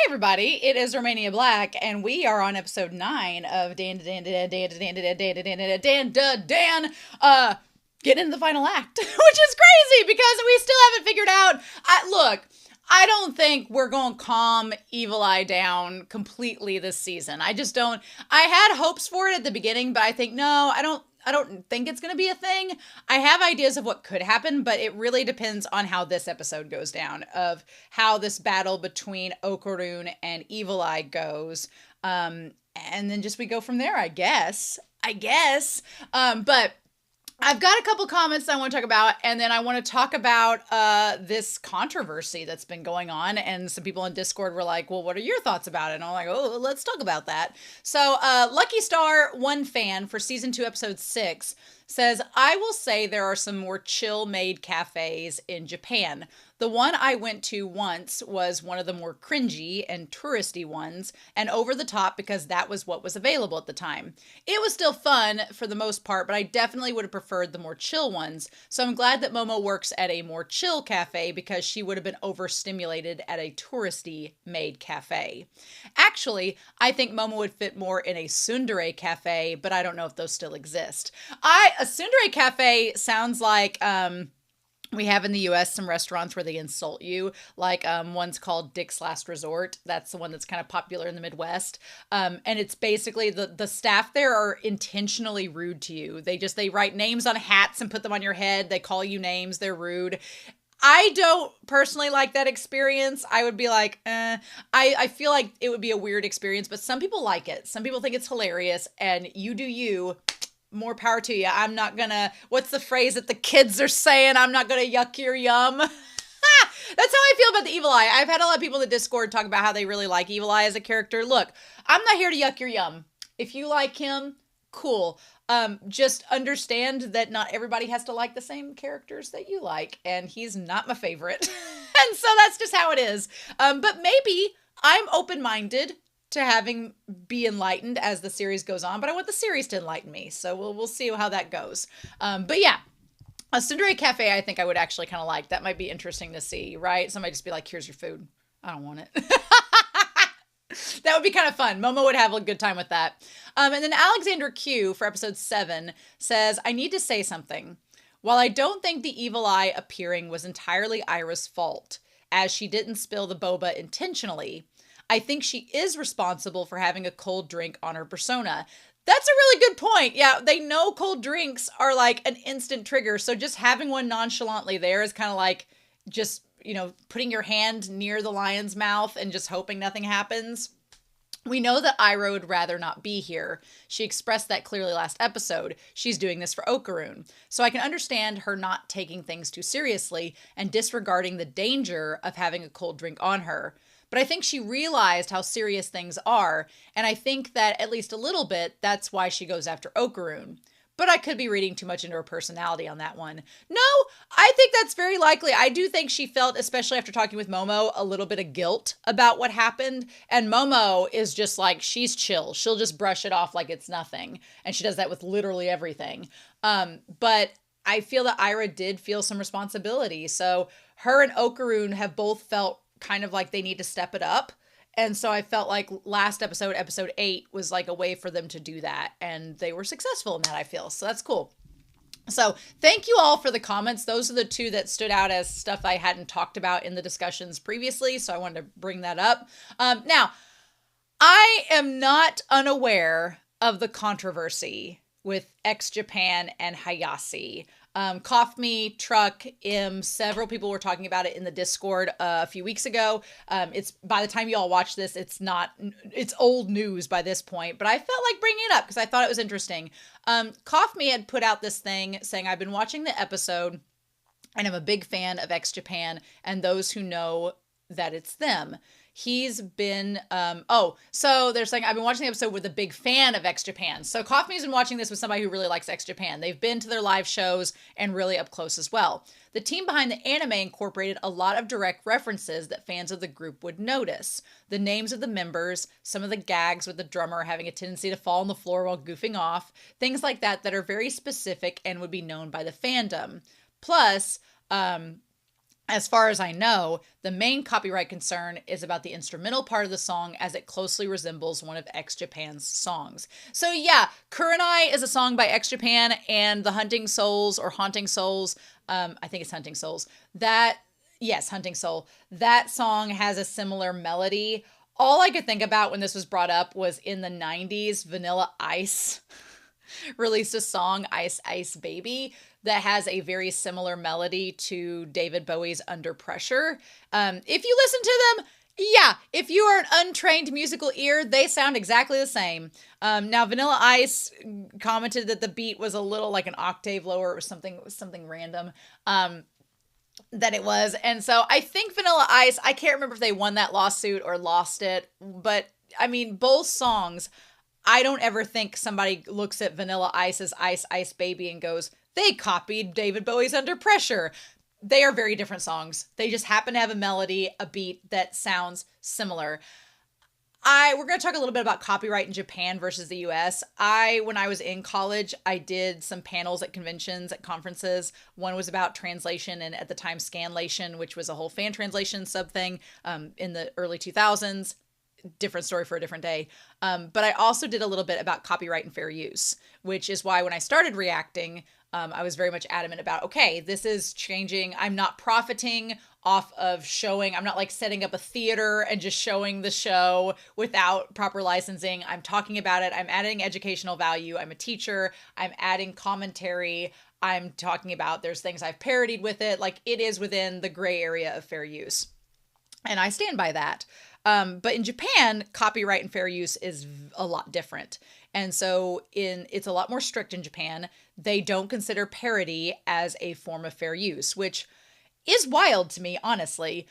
Everybody, it is Romania Black, and we are on episode 9 of DanDaDan, getting into the final act, which is crazy because we still haven't figured out. Look, I don't think we're going to calm Evil Eye down completely this season. I just don't. I had hopes for it at the beginning, but I think, no, I don't think it's going to be a thing. I have ideas of what could happen, but it really depends on how this episode goes down, of how this battle between Okarun and Evil Eye goes. And then just we go from there, I guess. But I've got a couple comments I want to talk about, and then I want to talk about this controversy that's been going on. And some people in Discord were like, well, what are your thoughts about it? And I'm like, oh, let's talk about that. So Lucky Star, one fan for season 2, episode 6, says, I will say there are some more chill made cafes in Japan. The one I went to once was one of the more cringy and touristy ones, and over the top because that was what was available at the time. It was still fun for the most part, but I definitely would have preferred the more chill ones. So I'm glad that Momo works at a more chill cafe because she would have been overstimulated at a touristy made cafe. Actually, I think Momo would fit more in a tsundere cafe, but I don't know if those still exist. A tsundere cafe sounds like we have in the US some restaurants where they insult you, like one's called Dick's Last Resort. That's the one that's kind of popular in the Midwest. And it's basically the staff there are intentionally rude to you. They write names on hats and put them on your head. They call you names. They're rude. I don't personally like that experience. I would be like, I feel like it would be a weird experience, but some people like it. Some people think it's hilarious, and you do you. More power to you. I'm not gonna, what's the phrase that the kids are saying? I'm not gonna yuck your yum. That's how I feel about the Evil Eye. I've had a lot of people in the Discord talk about how they really like Evil Eye as a character. Look, I'm not here to yuck your yum. If you like him, cool. Just understand that not everybody has to like the same characters that you like, and he's not my favorite. And so that's just how it is. But maybe I'm open-minded to having be enlightened as the series goes on, but I want the series to enlighten me. So we'll see how that goes. But yeah, a tsundere cafe, I think I would actually kind of like. That might be interesting to see, right? Somebody just be like, here's your food. I don't want it. That would be kind of fun. Momo would have a good time with that. And then Alexander Q for episode 7 says, I need to say something. While I don't think the Evil Eye appearing was entirely Ira's fault, as she didn't spill the boba intentionally, I think she is responsible for having a cold drink on her persona. That's a really good point. Yeah, they know cold drinks are like an instant trigger. So just having one nonchalantly there is kind of like just, putting your hand near the lion's mouth and just hoping nothing happens. We know that Ira would rather not be here. She expressed that clearly last episode. She's doing this for Okarun. So I can understand her not taking things too seriously and disregarding the danger of having a cold drink on her. But I think she realized how serious things are, and I think that at least a little bit, that's why she goes after Okarun. But I could be reading too much into her personality on that one. No, I think that's very likely. I do think she felt, especially after talking with Momo, a little bit of guilt about what happened. And Momo is just like, she's chill. She'll just brush it off like it's nothing. And she does that with literally everything. But I feel that Ira did feel some responsibility. So her and Okarun have both felt kind of like they need to step it up. And so I felt like last episode, episode 8, was like a way for them to do that. And they were successful in that, I feel. So that's cool. So thank you all for the comments. Those are the 2 that stood out as stuff I hadn't talked about in the discussions previously. So I wanted to bring that up. Now, I am not unaware of the controversy with X Japan and Hayase. Cough Me, Truck, several people were talking about it in the Discord a few weeks ago. It's by the time you all watch this, it's old news by this point, but I felt like bringing it up because I thought it was interesting. Cough Me had put out this thing saying, I've been watching the episode and I'm a big fan of X Japan and those who know that it's them. He's been, so they're saying, I've been watching the episode with a big fan of X Japan. So Cough Me's been watching this with somebody who really likes X Japan. They've been to their live shows and really up close as well. The team behind the anime incorporated a lot of direct references that fans of the group would notice. The names of the members, some of the gags with the drummer having a tendency to fall on the floor while goofing off, things like that are very specific and would be known by the fandom. Plus, As far as I know, the main copyright concern is about the instrumental part of the song as it closely resembles one of X Japan's songs. So yeah, Kurenai is a song by X Japan, and the Hunting Souls or Haunting Souls, I think it's Hunting Souls, yes, Hunting Soul, that song has a similar melody. All I could think about when this was brought up was in the 90s, Vanilla Ice released a song, Ice Ice Baby, that has a very similar melody to David Bowie's Under Pressure. If you listen to them, yeah, if you are an untrained musical ear, they sound exactly the same. Now, Vanilla Ice commented that the beat was a little like an octave lower or something random. That it was. And so I think Vanilla Ice, I can't remember if they won that lawsuit or lost it, but I mean, both songs, I don't ever think somebody looks at Vanilla Ice's Ice Ice Baby and goes, they copied David Bowie's Under Pressure. They are very different songs. They just happen to have a melody, a beat that sounds similar. We're going to talk a little bit about copyright in Japan versus the US. When I was in college, I did some panels at conventions, at conferences. One was about translation and at the time scanlation, which was a whole fan translation sub thing in the early 2000s. Different story for a different day. But I also did a little bit about copyright and fair use, which is why when I started reacting, I was very much adamant about, okay, this is changing. I'm not profiting off of showing. I'm not like setting up a theater and just showing the show without proper licensing. I'm talking about it. I'm adding educational value. I'm a teacher. I'm adding commentary. I'm talking about there's things I've parodied with it. Like it is within the gray area of fair use. And I stand by that. But in Japan, copyright and fair use is a lot different. And so it's a lot more strict in Japan. They don't consider parody as a form of fair use, which is wild to me, honestly,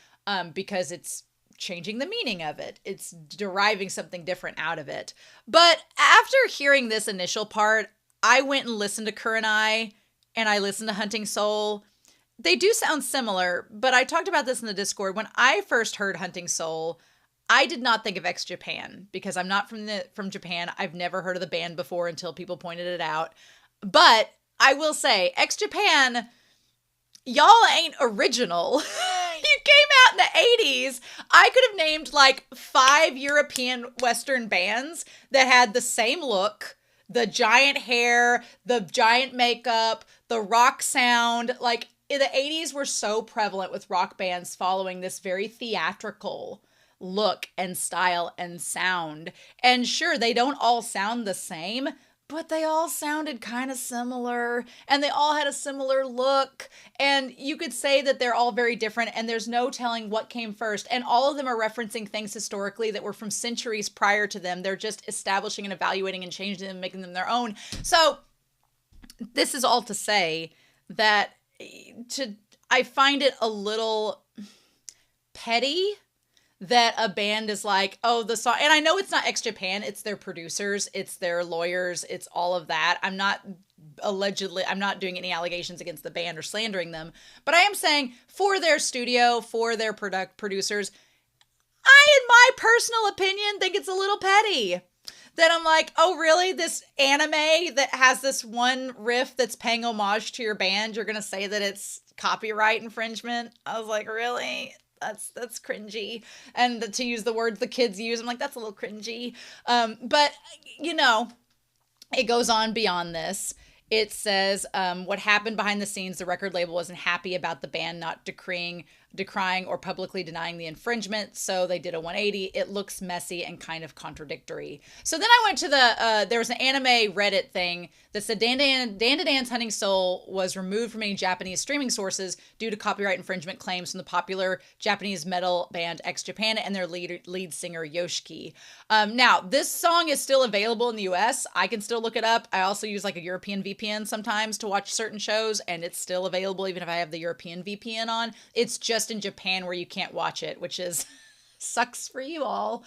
because it's changing the meaning of it. It's deriving something different out of it. But after hearing this initial part, I went and listened to Kurenai and I listened to Hunting Soul. They do sound similar, but I talked about this in the Discord. When I first heard Hunting Soul, I did not think of X Japan because I'm not from Japan. I've never heard of the band before until people pointed it out. But I will say, X Japan, y'all ain't original. You came out in the 80s. I could have named like 5 European Western bands that had the same look, the giant hair, the giant makeup, the rock sound. Like in the 80s were so prevalent with rock bands following this very theatrical look and style and sound. And sure, they don't all sound the same, but they all sounded kind of similar and they all had a similar look. And you could say that they're all very different and there's no telling what came first. And all of them are referencing things historically that were from centuries prior to them. They're just establishing and evaluating and changing them, making them their own. So this is all to say that I find it a little petty that a band is like, oh, the song, and I know it's not X Japan, it's their producers, it's their lawyers, it's all of that. I'm not doing any allegations against the band or slandering them, but I am saying for their studio, for their producers, I, in my personal opinion, think it's a little petty. That I'm like, oh, really? This anime that has this one riff that's paying homage to your band, you're going to say that it's copyright infringement? I was like, really? That's cringy. And to use the words the kids use, I'm like, that's a little cringy. But, you know, it goes on beyond this. It says, what happened behind the scenes, the record label wasn't happy about the band not decrying or publicly denying the infringement, so they did a 180. It looks messy and kind of contradictory. So then I went to there was an anime Reddit thing that said DanDaDan's Hunting Soul was removed from any Japanese streaming sources due to copyright infringement claims from the popular Japanese metal band X Japan and their lead singer Yoshiki. Now, this song is still available in the US. I can still look it up. I also use like a European VPN sometimes to watch certain shows, and it's still available even if I have the European VPN on. It's just in Japan where you can't watch it, which is sucks for you all.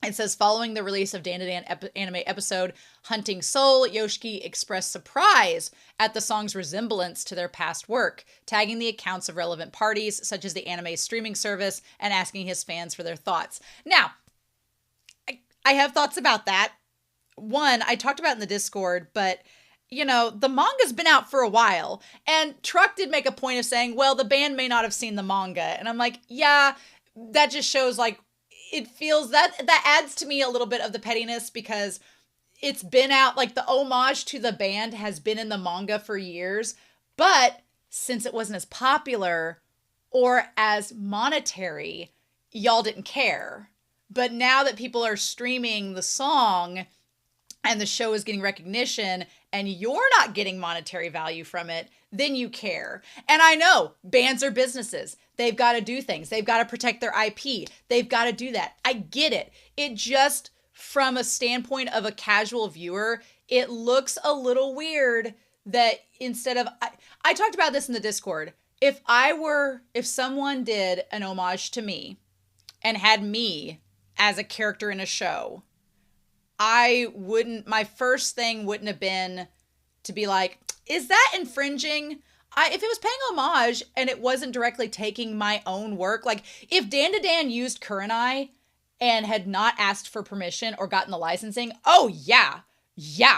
It says, following the release of DanDaDan anime episode Hunting Soul, Yoshiki expressed surprise at the song's resemblance to their past work, tagging the accounts of relevant parties, such as the anime streaming service, and asking his fans for their thoughts. Now, I have thoughts about that. One, I talked about in the Discord, but the manga's been out for a while. And Truck did make a point of saying, well, the band may not have seen the manga. And I'm like, yeah, that just shows like it feels that adds to me a little bit of the pettiness because it's been out, like the homage to the band has been in the manga for years. But since it wasn't as popular or as monetary, y'all didn't care. But now that people are streaming the song and the show is getting recognition and you're not getting monetary value from it, then you care. And I know bands are businesses. They've got to do things. They've got to protect their IP. They've got to do that. I get it. It just, from a standpoint of a casual viewer, it looks a little weird that instead of, I talked about this in the Discord. If someone did an homage to me and had me as a character in a show, my first thing wouldn't have been to be like, is that infringing? If it was paying homage and it wasn't directly taking my own work, like if DanDaDan used Kurenai and had not asked for permission or gotten the licensing, oh yeah,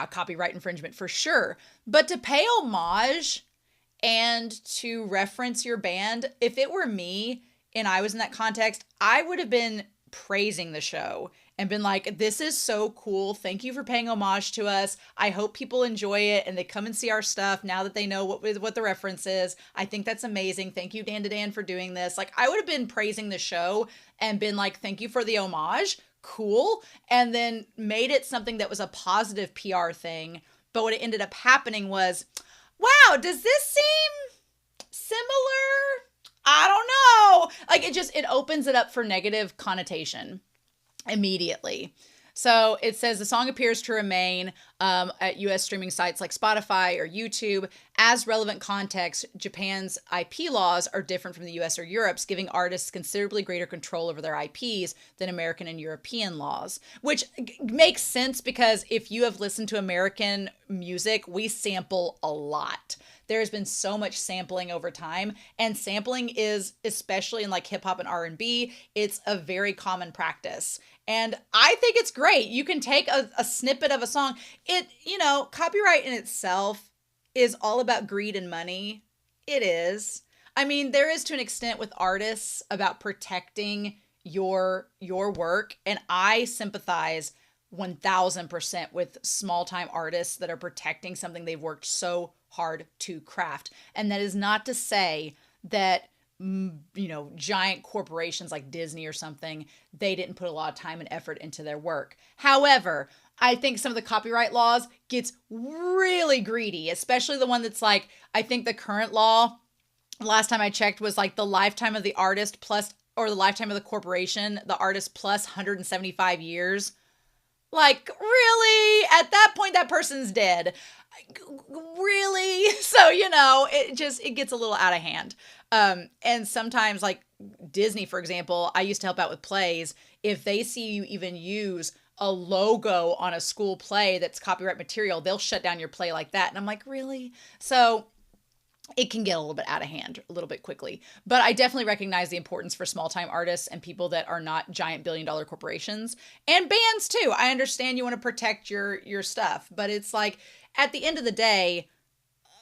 copyright infringement for sure. But to pay homage and to reference your band, if it were me and I was in that context, I would have been praising the show and been like, this is so cool. Thank you for paying homage to us. I hope people enjoy it and they come and see our stuff now that they know what the reference is. I think that's amazing. Thank you, DanDaDan, for doing this. Like, I would have been praising the show and been like, thank you for the homage. Cool. And then made it something that was a positive PR thing. But what it ended up happening was, wow, does this seem similar? I don't know. Like, it opens it up for negative connotation immediately. So it says the song appears to remain at U.S. streaming sites like Spotify or YouTube. As relevant context, Japan's IP laws are different from the U.S. or Europe's, giving artists considerably greater control over their IPs than American and European laws, which makes sense because if you have listened to American music, we sample a lot. There's been so much sampling over time, and sampling is, especially in like hip hop and R&B, it's a very common practice. And I think it's great. You can take a snippet of a song. Copyright in itself is all about greed and money. It is. I mean, there is to an extent with artists about protecting your work. And I sympathize 1000% with small time artists that are protecting something they've worked so hard to craft. And that is not to say that giant corporations like Disney or something, they didn't put a lot of time and effort into their work. However, I think some of the copyright laws gets really greedy, especially the one that's like, I think the current law, last time I checked, was like the lifetime of the artist plus, or the lifetime of the corporation, the artist plus 175 years. Like, really? At that point, that person's dead. Really? So, it gets a little out of hand. And sometimes, like Disney, for example, I used to help out with plays. If they see you even use a logo on a school play that's copyright material, they'll shut down your play like that. And I'm like, really? So it can get a little bit out of hand a little bit quickly. But I definitely recognize the importance for small time artists and people that are not giant billion-dollar corporations and bands too. I understand you want to protect your stuff, but it's like at the end of the day,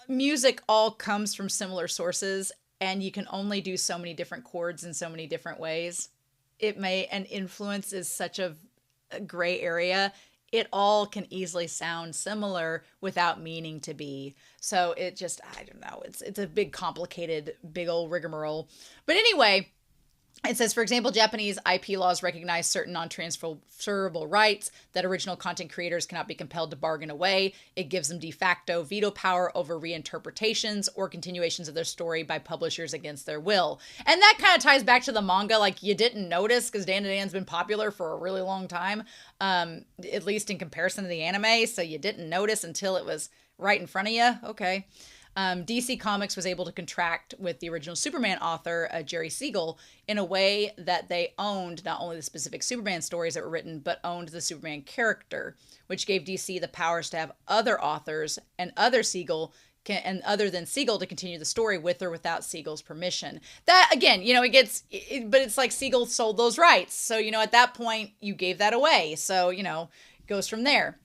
music all comes from similar sources and you can only do so many different chords in so many different ways. And influence is such a gray area. It all can easily sound similar without meaning to be. So it just, I don't know. It's a big, complicated, big old rigmarole. But anyway, it says, for example, Japanese IP laws recognize certain non-transferable rights that original content creators cannot be compelled to bargain away. It gives them de facto veto power over reinterpretations or continuations of their story by publishers against their will. And that kind of ties back to the manga, like you didn't notice because DanDaDan's been popular for a really long time, at least in comparison to the anime. So you didn't notice until it was right in front of you. Okay. DC Comics was able to contract with the original Superman author, Jerry Siegel, in a way that they owned not only the specific Superman stories that were written, but owned the Superman character, which gave DC the powers to have other authors and other than Siegel to continue the story with or without Siegel's permission. That, again, but it's like Siegel sold those rights. So, at that point, you gave that away. So, it goes from there.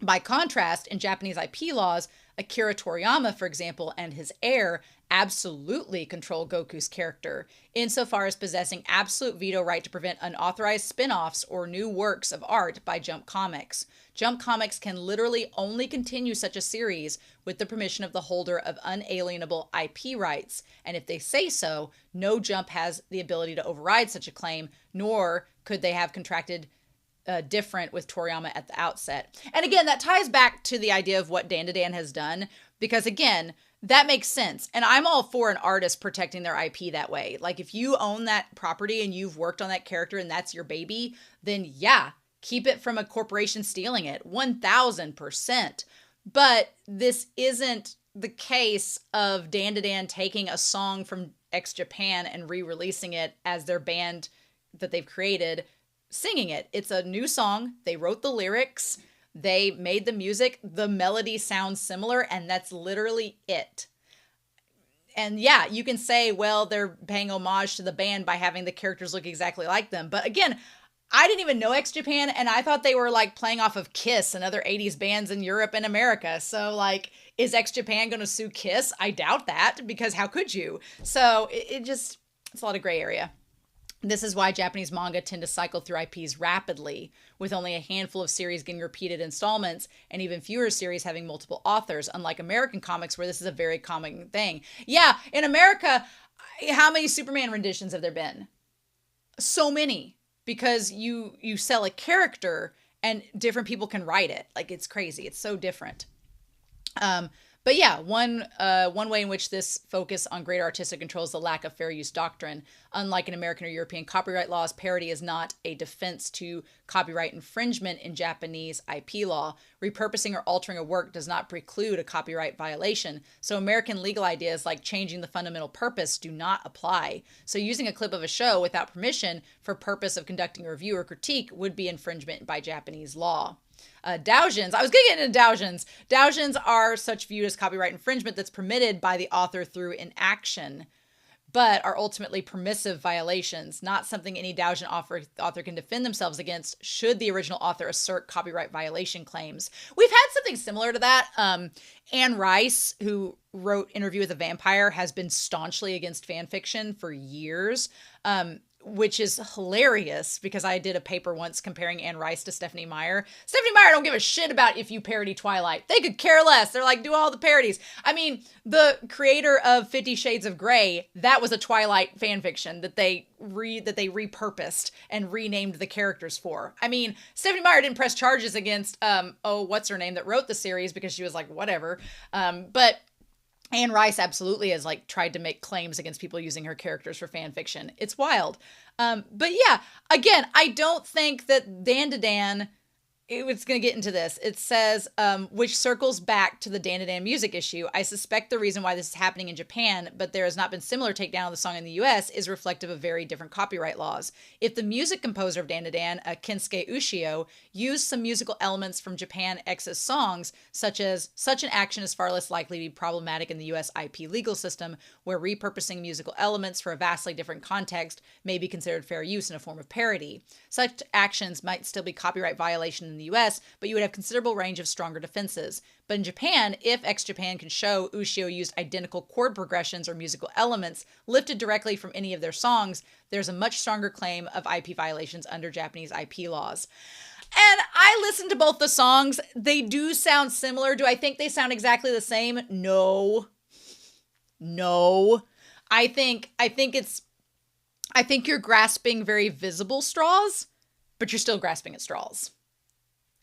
By contrast, in Japanese IP laws, Akira Toriyama, for example, and his heir absolutely control Goku's character, insofar as possessing absolute veto right to prevent unauthorized spin-offs or new works of art by Jump Comics. Jump Comics can literally only continue such a series with the permission of the holder of unalienable IP rights, and if they say so, no Jump has the ability to override such a claim, nor could they have contracted different with Toriyama at the outset. And again, that ties back to the idea of what DanDaDan has done, because again, that makes sense. And I'm all for an artist protecting their IP that way. Like if you own that property and you've worked on that character and that's your baby, then yeah, keep it from a corporation stealing it, 1000%. But this isn't the case of DanDaDan taking a song from X Japan and re-releasing it as their band that they've created, singing it. It's a new song. They wrote the lyrics. They made the music. The melody sounds similar, and that's literally it. And yeah, you can say, well, they're paying homage to the band by having the characters look exactly like them. But again, I didn't even know X Japan, and I thought they were like playing off of Kiss and other 80s bands in Europe and America. So like, is X Japan going to sue Kiss? I doubt that, because how could you? So it's a lot of gray area. This is why Japanese manga tend to cycle through IPs rapidly, with only a handful of series getting repeated installments and even fewer series having multiple authors, unlike American comics where this is a very common thing. Yeah, in America, how many Superman renditions have there been? So many, because you sell a character and different people can write it. Like, it's crazy. It's so different. But yeah, one way in which this focus on greater artistic control is the lack of fair use doctrine. Unlike in American or European copyright laws, parody is not a defense to copyright infringement in Japanese IP law. Repurposing or altering a work does not preclude a copyright violation. So American legal ideas like changing the fundamental purpose do not apply. So using a clip of a show without permission for purpose of conducting a review or critique would be infringement by Japanese law. Doujins. I was going to get into doujins. Doujins are such viewed as copyright infringement that's permitted by the author through inaction, but are ultimately permissive violations, not something any doujin author can defend themselves against should the original author assert copyright violation claims. We've had something similar to that. Anne Rice, who wrote Interview with a Vampire, has been staunchly against fan fiction for years. Which is hilarious because I did a paper once comparing Anne Rice to Stephenie Meyer. Stephenie Meyer don't give a shit about if you parody Twilight. They could care less. They're like, do all the parodies. I mean, the creator of 50 Shades of Grey, that was a Twilight fanfiction that they repurposed and renamed the characters for. I mean, Stephenie Meyer didn't press charges against, what's her name that wrote the series because she was like, whatever. But Anne Rice absolutely has like tried to make claims against people using her characters for fan fiction. It's wild. But yeah, again, I don't think that DanDaDan, it's going to get into this. It says, which circles back to the DanDaDan music issue. I suspect the reason why this is happening in Japan, but there has not been similar takedown of the song in the US, is reflective of very different copyright laws. If the music composer of DanDaDan, Kensuke Ushio, used some musical elements from Japan X's songs, such an action is far less likely to be problematic in the US IP legal system, where repurposing musical elements for a vastly different context may be considered fair use in a form of parody. Such actions might still be copyright violation in the US, but you would have considerable range of stronger defenses. But in Japan, if X Japan can show Ushio used identical chord progressions or musical elements lifted directly from any of their songs, there's a much stronger claim of IP violations under Japanese IP laws. And I listened to both the songs. They do sound similar. Do I think they sound exactly the same? No. I think you're grasping very visible straws, but you're still grasping at straws,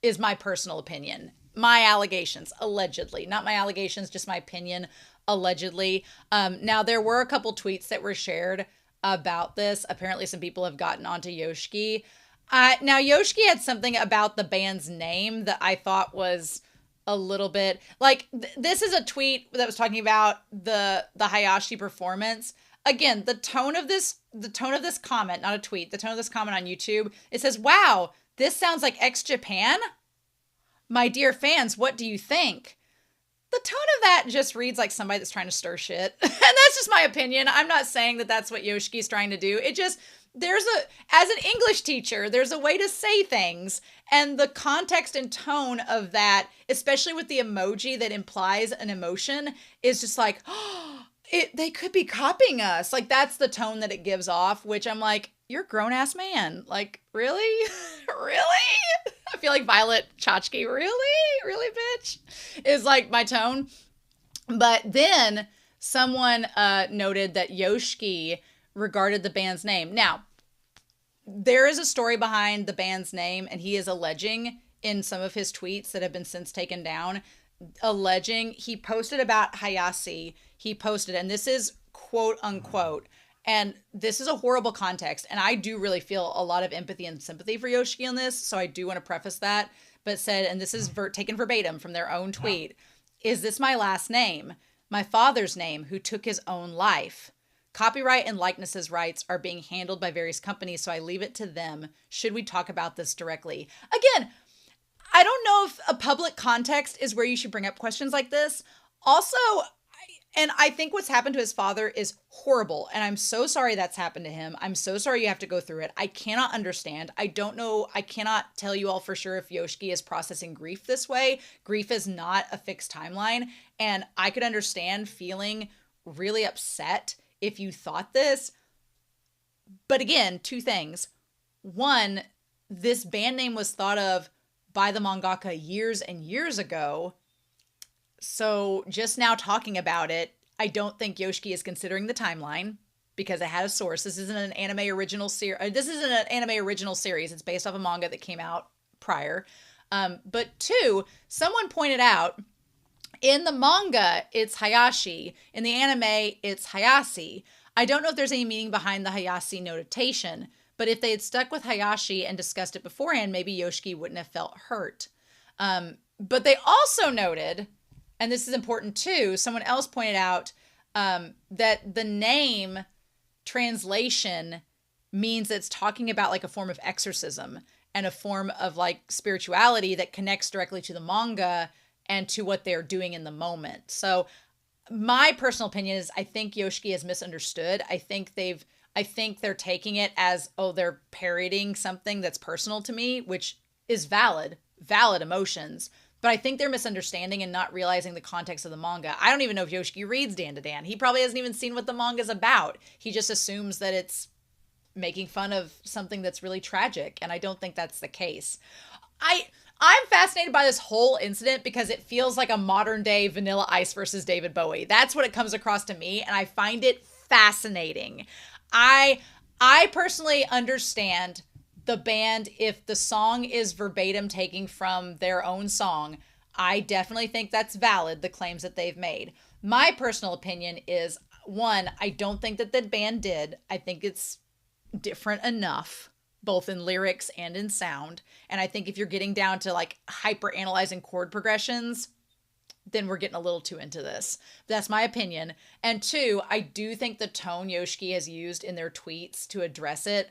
is my personal opinion. My allegations, allegedly. Not my allegations, just my opinion, allegedly. Now, there were a couple tweets that were shared about this. Apparently, some people have gotten onto Yoshiki. Now, Yoshiki had something about the band's name that I thought was a little bit... Like, this is a tweet that was talking about the Hayashi performance. Again, the tone of this comment, not a tweet, the tone of this comment on YouTube, it says, wow, this sounds like X Japan? My dear fans, what do you think? The tone of that just reads like somebody that's trying to stir shit. And that's just my opinion. I'm not saying that that's what Yoshiki's trying to do. as an English teacher, there's a way to say things, and the context and tone of that, especially with the emoji that implies an emotion, is just like, oh, they could be copying us. Like, that's the tone that it gives off, which I'm like, you're a grown ass man. Like, really? Really? I feel like Violet Chachki, really, bitch, is like my tone. But then someone noted that Yoshiki regarded the band's name. Now, there is a story behind the band's name, and he is alleging in some of his tweets that have been since taken down, he posted about Hayase. He posted, and this is quote unquote, and this is a horrible context, and I do really feel a lot of empathy and sympathy for Yoshiki on this, so I do want to preface that, but said, and this is taken verbatim from their own tweet, "Is this my last name? My father's name, who took his own life. Copyright and likenesses rights are being handled by various companies, so I leave it to them. Should we talk about this directly?" Again, I don't know if a public context is where you should bring up questions like this. Also, and I think what's happened to his father is horrible, and I'm so sorry that's happened to him. I'm so sorry you have to go through it. I cannot understand. I don't know. I cannot tell you all for sure if Yoshiki is processing grief this way. Grief is not a fixed timeline, and I could understand feeling really upset if you thought this. But again, two things. One, this band name was thought of by the mangaka years and years ago. So just now talking about it, I don't think Yoshiki is considering the timeline because it had a source. This isn't an anime original series. This isn't an anime original series. It's based off a manga that came out prior. But two, someone pointed out in the manga, it's Hayashi. In the anime, it's Hayase. I don't know if there's any meaning behind the Hayase notation, but if they had stuck with Hayashi and discussed it beforehand, maybe Yoshiki wouldn't have felt hurt. But they also noted, and this is important too, someone else pointed out that the name translation means it's talking about like a form of exorcism and a form of like spirituality that connects directly to the manga and to what they're doing in the moment. So my personal opinion is I think Yoshiki is misunderstood. I think they're taking it as, oh, they're parodying something that's personal to me, which is valid emotions. But I think they're misunderstanding and not realizing the context of the manga. I don't even know if Yoshiki reads DanDaDan. He probably hasn't even seen what the manga's about. He just assumes that it's making fun of something that's really tragic, and I don't think that's the case. I'm fascinated by this whole incident because it feels like a modern day Vanilla Ice versus David Bowie. That's what it comes across to me, and I find it fascinating. I personally understand the band, if the song is verbatim taking from their own song, I definitely think that's valid, the claims that they've made. My personal opinion is, one, I don't think that the band did. I think it's different enough, both in lyrics and in sound. And I think if you're getting down to like hyper analyzing chord progressions, then we're getting a little too into this. That's my opinion. And two, I do think the tone Yoshiki has used in their tweets to address it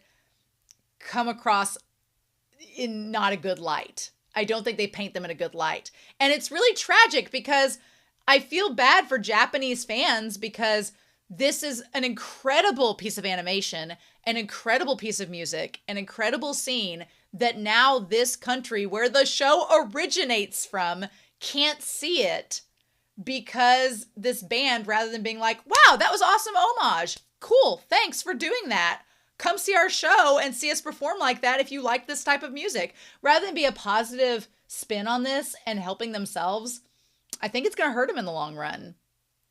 come across in not a good light. I don't think they paint them in a good light. And it's really tragic because I feel bad for Japanese fans because this is an incredible piece of animation, an incredible piece of music, an incredible scene that now this country where the show originates from can't see it because this band, rather than being like, wow, that was awesome homage. Cool. Thanks for doing that. Come see our show and see us perform like that if you like this type of music. Rather than be a positive spin on this and helping themselves, I think it's going to hurt them in the long run.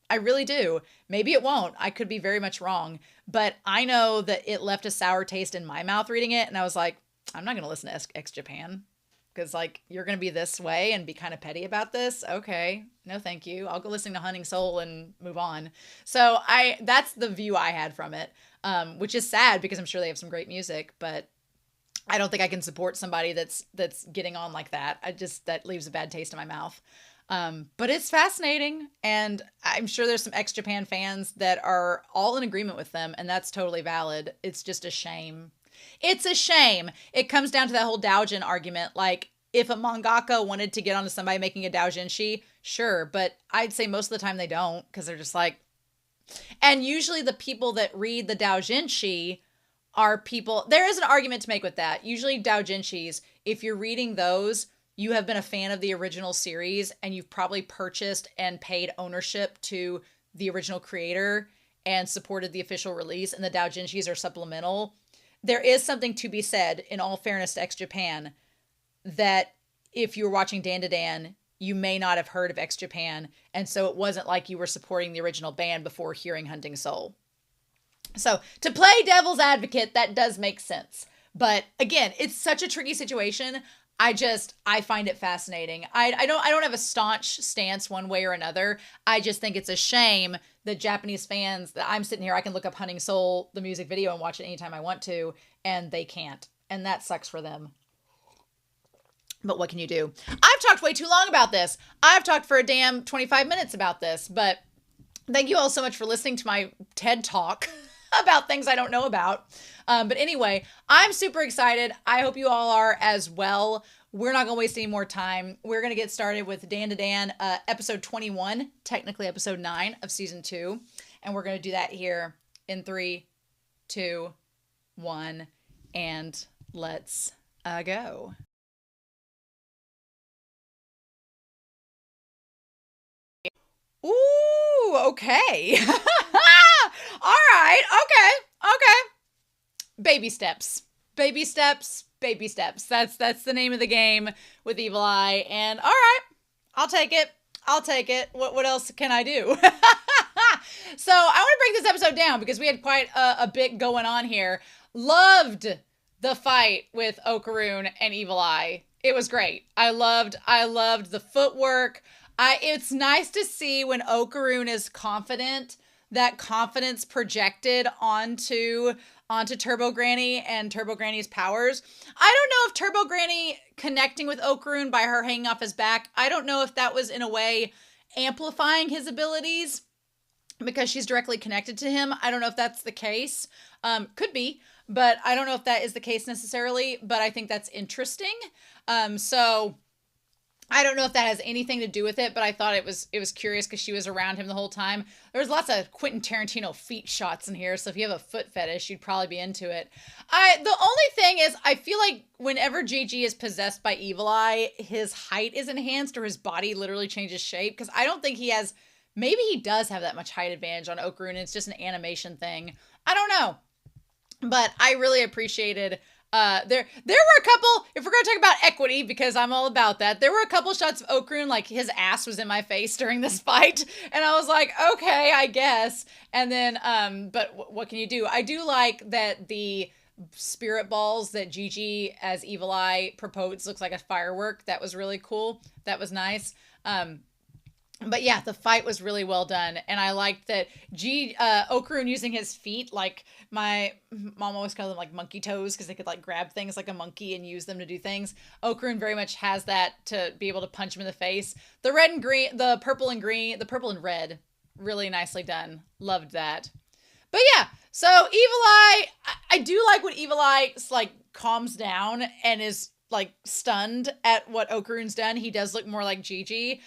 I really do. Maybe it won't. I could be very much wrong. But I know that it left a sour taste in my mouth reading it. And I was like, I'm not going to listen to X Japan. Because, like, you're going to be this way and be kind of petty about this? Okay. No, thank you. I'll go listen to Hunting Soul and move on. So that's the view I had from it, which is sad because I'm sure they have some great music. But I don't think I can support somebody that's getting on like that. That leaves a bad taste in my mouth. But it's fascinating, and I'm sure there's some X Japan fans that are all in agreement with them, and that's totally valid. It's just a shame. It's a shame. It comes down to that whole doujin argument. Like, if a mangaka wanted to get onto somebody making a doujinshi, sure, but I'd say most of the time they don't, because they're just like... And usually the people that read the doujinshi are people, there is an argument to make with that. Usually doujinshis, if you're reading those, you have been a fan of the original series and you've probably purchased and paid ownership to the original creator and supported the official release, and the doujinshis are supplemental. There is something to be said, in all fairness to X Japan, that if you were watching DanDaDan, you may not have heard of X Japan, and so it wasn't like you were supporting the original band before hearing Hunting Soul. So to play devil's advocate, that does make sense. But again, it's such a tricky situation. I find it fascinating. I don't have a staunch stance one way or another. I just think it's a shame that Japanese fans, that I'm sitting here, I can look up Hunting Soul, the music video, and watch it anytime I want to, and they can't. And that sucks for them. But what can you do? I've talked way too long about this. I've talked for a damn 25 minutes about this, but thank you all so much for listening to my TED Talk about things I don't know about. But anyway, I'm super excited. I hope you all are as well. We're not going to waste any more time. We're going to get started with DanDaDan, episode 21, technically episode 9 of season 2. And we're going to do that here in 3, 2, 1, and let's go. Ooh, okay. All right. Okay. Baby steps. Baby steps. Baby steps. That's the name of the game with Evil Eye. And all right, I'll take it. What else can I do? So I want to break this episode down because we had quite a bit going on here. Loved the fight with Okarun and Evil Eye. It was great. I loved the footwork. It's nice to see when Okarun is confident, that confidence projected onto Turbo Granny and Turbo Granny's powers. I don't know if Turbo Granny connecting with Okarun by her hanging off his back, I don't know if that was in a way amplifying his abilities because she's directly connected to him. I don't know if that's the case. Could be, but I don't know if that is the case necessarily, but I think that's interesting. So I don't know if that has anything to do with it, but I thought it was curious because she was around him the whole time. There's lots of Quentin Tarantino feet shots in here, so if you have a foot fetish, you'd probably be into it. The only thing is, I feel like whenever Gigi is possessed by Evil Eye, his height is enhanced or his body literally changes shape, because I don't think he has, maybe he does have that much height advantage on Okarun, it's just an animation thing. I don't know. But I really appreciated there were a couple, if we're going to talk about equity, because I'm all about that, there were a couple shots of Okarun, like his ass was in my face during this fight, and I was like, okay, I guess. And then, but what can you do? I do like that the spirit balls that Gigi as Evil Eye proposed looks like a firework. That was really cool. That was nice. But yeah, the fight was really well done. And I liked that Okarun using his feet, like my mom always called them like monkey toes because they could like grab things like a monkey and use them to do things. Okarun very much has that to be able to punch him in the face. The red and green, the purple and red, really nicely done. Loved that. But yeah, so Evil Eye, I do like when Evil Eye like calms down and is like stunned at what Okarun's done. He does look more like Gigi.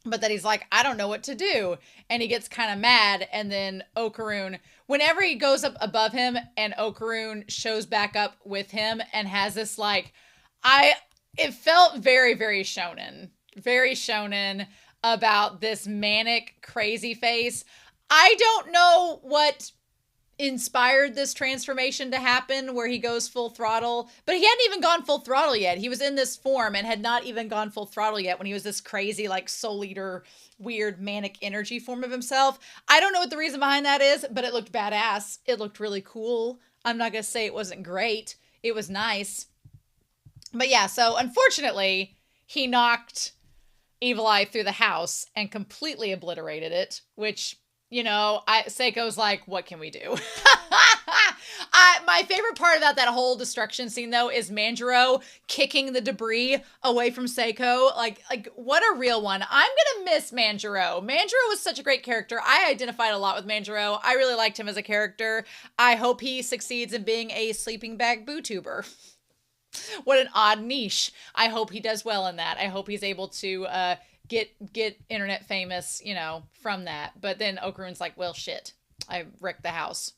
But that he's like, I don't know what to do. And he gets kind of mad. And then Okarun, whenever he goes up above him and Okarun shows back up with him and has this like, it felt very, very shonen. Very shonen about this manic, crazy face. I don't know what inspired this transformation to happen where he goes full throttle, but he hadn't even gone full throttle yet. He was in this form and had not even gone full throttle yet when he was this crazy like soul eater, weird manic energy form of himself. I don't know what the reason behind that is, but it looked badass. It looked really cool. I'm not gonna say it wasn't great. It was nice. But yeah, so unfortunately he knocked Evil Eye through the house and completely obliterated it, which, you know, Seiko's like, what can we do? My favorite part about that whole destruction scene, though, is Manjiro kicking the debris away from Seiko. Like what a real one. I'm going to miss Manjiro. Manjiro was such a great character. I identified a lot with Manjiro. I really liked him as a character. I hope he succeeds in being a sleeping bag bootuber. What an odd niche. I hope he does well in that. I hope he's able to get internet famous, you know, from that. But then Okarun's like, well, shit, I wrecked the house.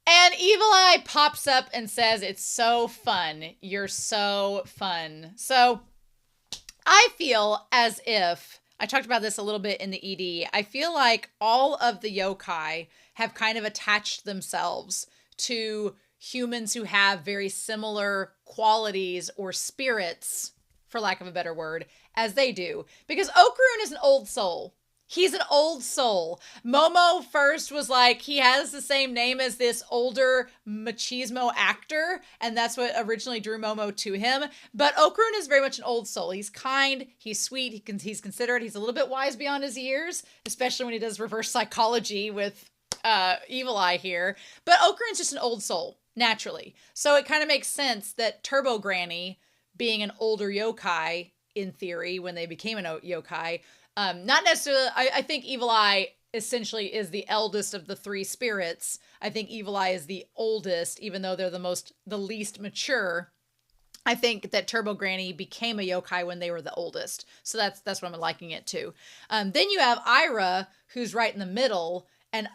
And Evil Eye pops up and says, "It's so fun. You're so fun." So I feel as if I talked about this a little bit in the ED. I feel like all of the yokai have kind of attached themselves to humans who have very similar qualities or spirits, for lack of a better word, as they do. Because Okarun is an old soul. He's an old soul. Momo first was like, he has the same name as this older machismo actor, and that's what originally drew Momo to him. But Okarun is very much an old soul. He's kind, he's sweet, he's considerate, he's a little bit wise beyond his years, especially when he does reverse psychology with Evil Eye here. But Okarun's just an old soul, naturally. So it kind of makes sense that Turbo Granny, being an older yokai, in theory, when they became an yokai, not necessarily, I think Evil Eye essentially is the eldest of the three spirits. I think Evil Eye is the oldest, even though they're the least mature. I think that Turbo Granny became a yokai when they were the oldest. So that's what I'm liking it to. Then you have Ira, who's right in the middle. And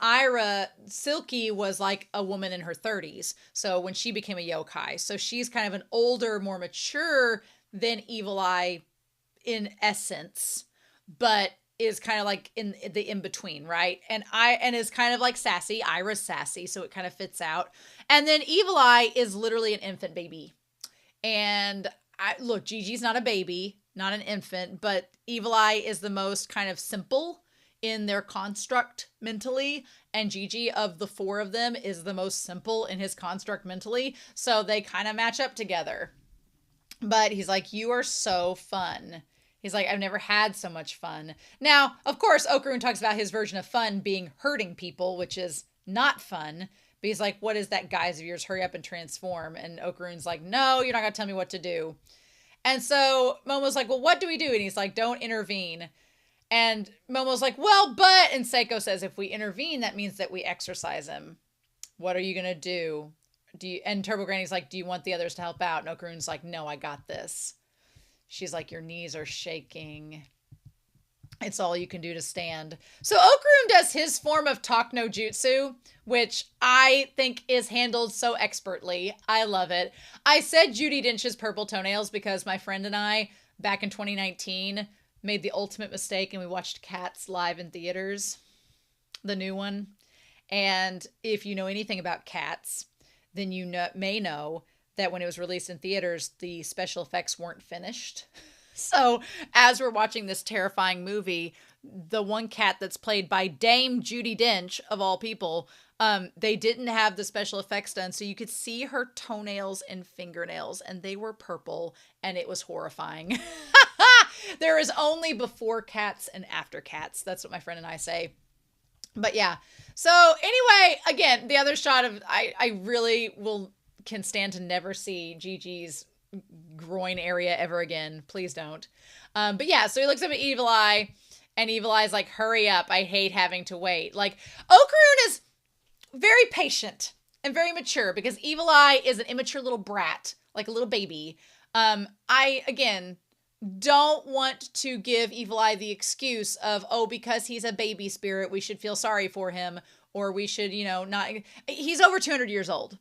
Silky was like a woman in her 30s. So when she became a yokai. So she's kind of an older, more mature than Evil Eye in essence, but is kind of like in the in-between, right? And is kind of like sassy. Ira's sassy, so it kind of fits out. And then Evil Eye is literally an infant baby. And look, Gigi's not a baby, not an infant, but Evil Eye is the most kind of simple in their construct mentally, and Gigi, of the four of them, is the most simple in his construct mentally, so they kind of match up together. But he's like, "You are so fun." He's like, "I've never had so much fun." Now, of course, Okarun talks about his version of fun being hurting people, which is not fun. But he's like, "What is that, guys of yours? Hurry up and transform." And Okarun's like, "No, you're not going to tell me what to do." And so Momo's like, "Well, what do we do?" And he's like, "Don't intervene." And Momo's like, "Well, but," and Seiko says, "If we intervene, that means that we exorcise him. What are you going to do? And Turbo Granny's like, "Do you want the others to help out?" And Okarun's like, "No, I got this." She's like, "Your knees are shaking. It's all you can do to stand." So Okarun does his form of talk no jutsu, which I think is handled so expertly. I love it. I said Judi Dench's purple toenails because my friend and I, back in 2019, made the ultimate mistake and we watched Cats live in theaters, the new one. And if you know anything about Cats, then you may know that when it was released in theaters, the special effects weren't finished. So as we're watching this terrifying movie, the one cat that's played by Dame Judi Dench, of all people, they didn't have the special effects done. So you could see her toenails and fingernails, and they were purple, and it was horrifying. There is only before Cats and after Cats. That's what my friend and I say. But yeah. So anyway, again, the other shot of, I really can stand to never see Gigi's groin area ever again. Please don't. But yeah, so he looks up at Evil Eye, and Evil Eye's like, "Hurry up. I hate having to wait." Like, Okarun is very patient and very mature because Evil Eye is an immature little brat, like a little baby. I, again, don't want to give Evil Eye the excuse of, oh, because he's a baby spirit, we should feel sorry for him, or we should, not. He's over 200 years old,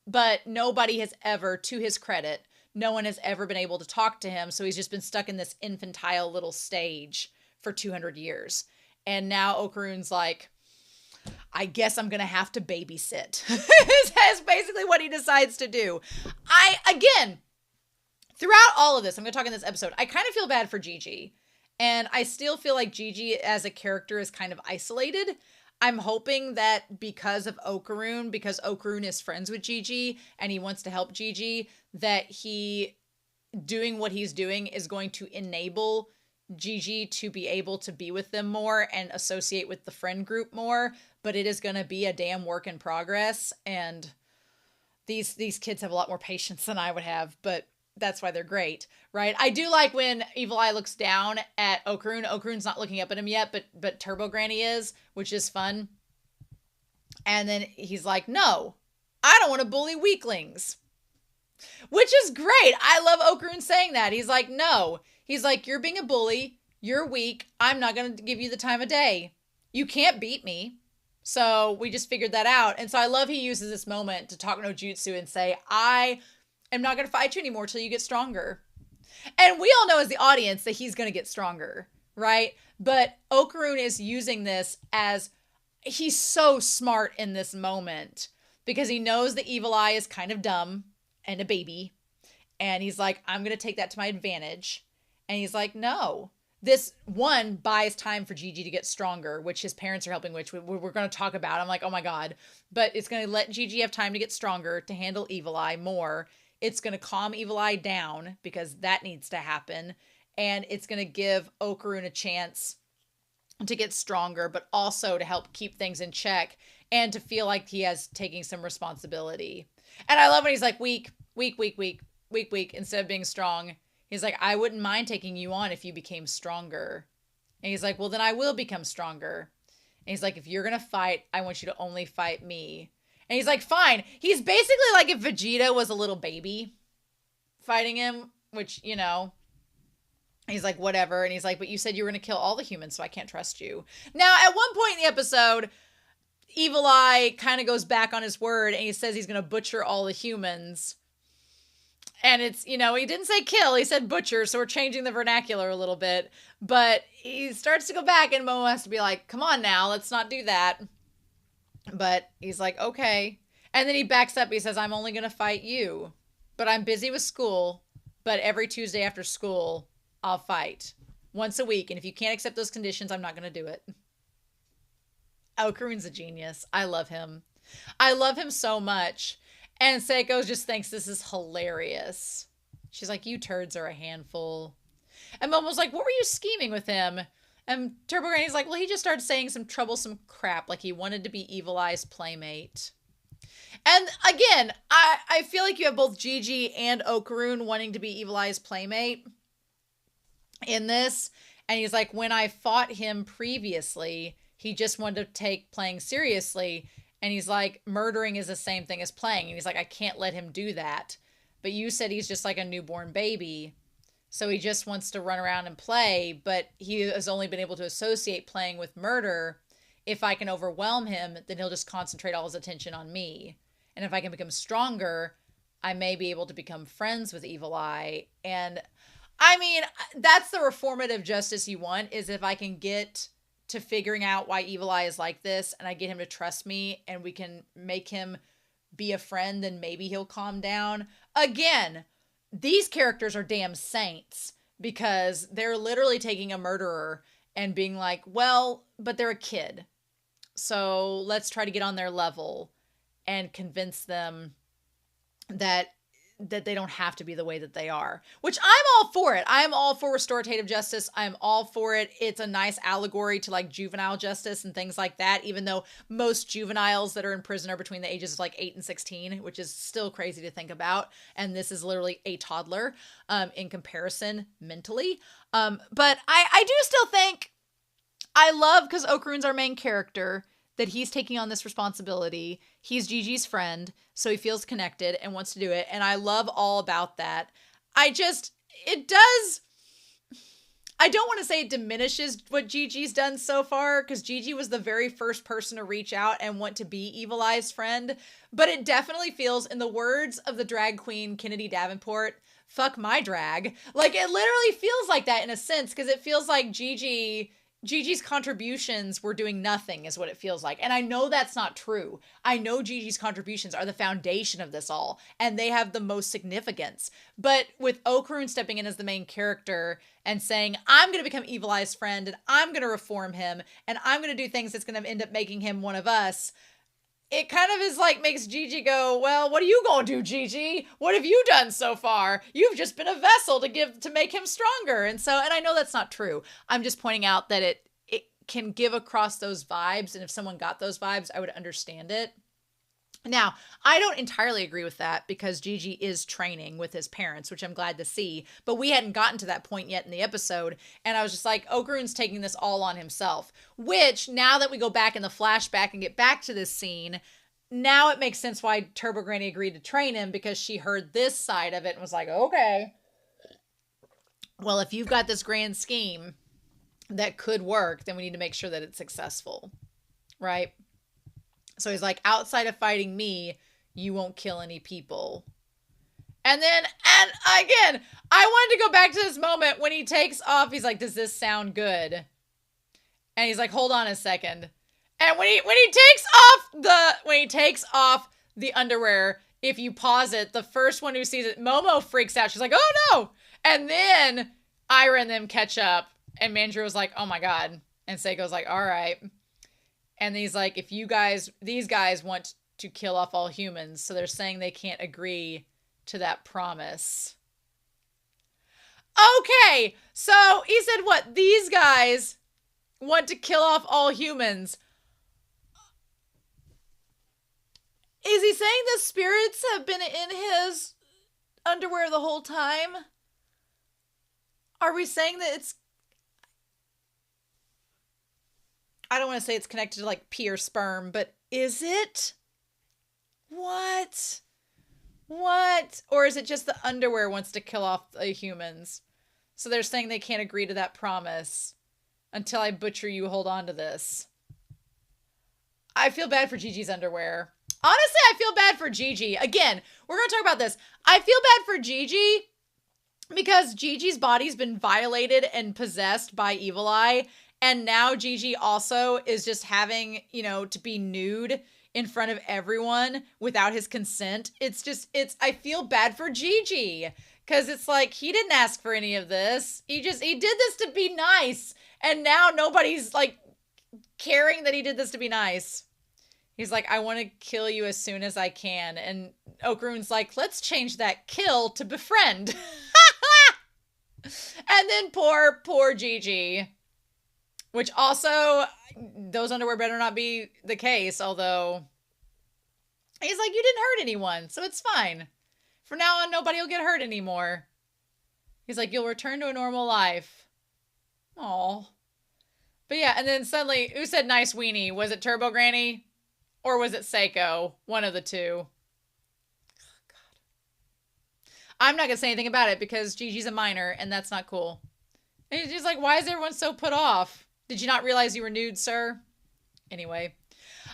but nobody has ever, to his credit, no one has ever been able to talk to him. So he's just been stuck in this infantile little stage for 200 years. And now Okarun's like, "I guess I'm going to have to babysit." That's basically what he decides to do. Again, throughout all of this, I'm going to talk in this episode, I kind of feel bad for Gigi. And I still feel like Gigi as a character is kind of isolated. I'm hoping that because Okarun is friends with Gigi and he wants to help Gigi, that he doing what he's doing is going to enable Gigi to be able to be with them more and associate with the friend group more. But it is going to be a damn work in progress. And these kids have a lot more patience than I would have, but that's why they're great, right? I do like when Evil Eye looks down at Okarun. Okarun's not looking up at him yet, but Turbo Granny is, which is fun. And then he's like, "No, I don't want to bully weaklings," which is great. I love Okarun saying that. He's like, "No." He's like, "You're being a bully. You're weak. I'm not going to give you the time of day. You can't beat me. So we just figured that out. And so I love he uses this moment to talk no jutsu and say, I am not going to fight you anymore till you get stronger. And we all know as the audience that he's going to get stronger, right? But Okarun is using this as he's so smart in this moment because he knows the evil eye is kind of dumb and a baby. And he's like, I'm going to take that to my advantage. And he's like, no. This one buys time for Gigi to get stronger, which his parents are helping, which we're going to talk about. I'm like, oh my God. But it's going to let Gigi have time to get stronger, to handle Evil Eye more. It's going to calm Evil Eye down because that needs to happen. And it's going to give Okarun a chance to get stronger, but also to help keep things in check and to feel like he has taking some responsibility. And I love when he's like, weak, instead of being strong. He's like, I wouldn't mind taking you on if you became stronger. And he's like, well, then I will become stronger. And he's like, if you're going to fight, I want you to only fight me. And he's like, fine. He's basically like if Vegeta was a little baby fighting him, which, you know, he's like, whatever. And he's like, but you said you were going to kill all the humans, so I can't trust you. Now, at one point in the episode, Evil Eye kind of goes back on his word and he says he's going to butcher all the humans. And it's, you know, he didn't say kill, he said butcher, so we're changing the vernacular a little bit. But he starts to go back and Momo has to be like, come on now, let's not do that. But he's like, okay. And then he backs up, he says, I'm only going to fight you. But I'm busy with school, but every Tuesday after school, I'll fight. Once a week, and if you can't accept those conditions, I'm not going to do it. Okarun's a genius. I love him. I love him so much. And Seiko just thinks this is hilarious. She's like, you turds are a handful. And Momo's like, what were you scheming with him? And Turbo Granny's like, well, he just started saying some troublesome crap, like he wanted to be Evil Eye's playmate. And again, I feel like you have both Gigi and Okarun wanting to be Evil Eye's playmate in this. And he's like, when I fought him previously, he just wanted to take playing seriously. And he's like, murdering is the same thing as playing. And he's like, I can't let him do that. But you said he's just like a newborn baby. So he just wants to run around and play. But he has only been able to associate playing with murder. If I can overwhelm him, then he'll just concentrate all his attention on me. And if I can become stronger, I may be able to become friends with Evil Eye. And I mean, that's the reformative justice you want, is if I can get to figuring out why Evil Eye is like this and I get him to trust me and we can make him be a friend, then maybe he'll calm down. Again, these characters are damn saints because they're literally taking a murderer and being like, well, but they're a kid. So let's try to get on their level and convince them that they don't have to be the way that they are, which I'm all for it. I am all for restorative justice. I'm all for it. It's a nice allegory to like juvenile justice and things like that, even though most juveniles that are in prison are between the ages of like 8 and 16, which is still crazy to think about. And this is literally a toddler in comparison mentally. But I do still think I love, because Okarun's our main character, that he's taking on this responsibility. He's Gigi's friend, so he feels connected and wants to do it. And I love all about that. I don't want to say it diminishes what Gigi's done so far, because Gigi was the very first person to reach out and want to be Evil Eye's friend. But it definitely feels, in the words of the drag queen Kennedy Davenport, fuck my drag. Like, it literally feels like that in a sense, because it feels like Gigi's contributions were doing nothing, is what it feels like. And I know that's not true. I know Gigi's contributions are the foundation of this all, and they have the most significance. But with Okarun stepping in as the main character and saying, I'm going to become Evil Eye's friend, and I'm going to reform him, and I'm going to do things that's going to end up making him one of us, it kind of is like, makes Gigi go, well, what are you going to do, Gigi? What have you done so far? You've just been a vessel to make him stronger. And I know that's not true. I'm just pointing out that it can give across those vibes. And if someone got those vibes, I would understand it. Now, I don't entirely agree with that, because Gigi is training with his parents, which I'm glad to see, but we hadn't gotten to that point yet in the episode, and I was just like, Okarun's taking this all on himself, which, now that we go back in the flashback and get back to this scene, now it makes sense why Turbo Granny agreed to train him, because she heard this side of it and was like, okay, well, if you've got this grand scheme that could work, then we need to make sure that it's successful, right? So he's like, outside of fighting me, you won't kill any people. And then, and again, I wanted to go back to this moment when he takes off. He's like, does this sound good? And he's like, hold on a second. And when he takes off the underwear, if you pause it, the first one who sees it, Momo freaks out. She's like, oh no. And then Ira and them catch up. And Manjiro's like, oh my God. And Seiko's like, all right. And he's like, if these guys want to kill off all humans, so they're saying they can't agree to that promise. Okay, so he said what? These guys want to kill off all humans. Is he saying the spirits have been in his underwear the whole time? Are we saying that it's... I don't want to say it's connected to like pee or sperm, but is it? What? Or is it just the underwear wants to kill off the humans? So they're saying they can't agree to that promise. Until I butcher you, hold on to this. I feel bad for Gigi's underwear. Honestly, I feel bad for Gigi. Again, we're going to talk about this. I feel bad for Gigi because Gigi's body's been violated and possessed by Evil Eye. And now Gigi also is just having, to be nude in front of everyone without his consent. I feel bad for Gigi because it's like, he didn't ask for any of this. He did this to be nice. And now nobody's like caring that he did this to be nice. He's like, I want to kill you as soon as I can. And Okarun's like, let's change that kill to befriend. And then poor Gigi. Which also, those underwear better not be the case, although he's like, you didn't hurt anyone, so it's fine. From now on, nobody will get hurt anymore. He's like, you'll return to a normal life. Aw. But yeah, and then suddenly, who said nice weenie? Was it Turbo Granny? Or was it Seiko? One of the two. Oh, God. I'm not going to say anything about it because Gigi's a minor, and that's not cool. And he's just like, why is everyone so put off? Did you not realize you were nude, sir? Anyway.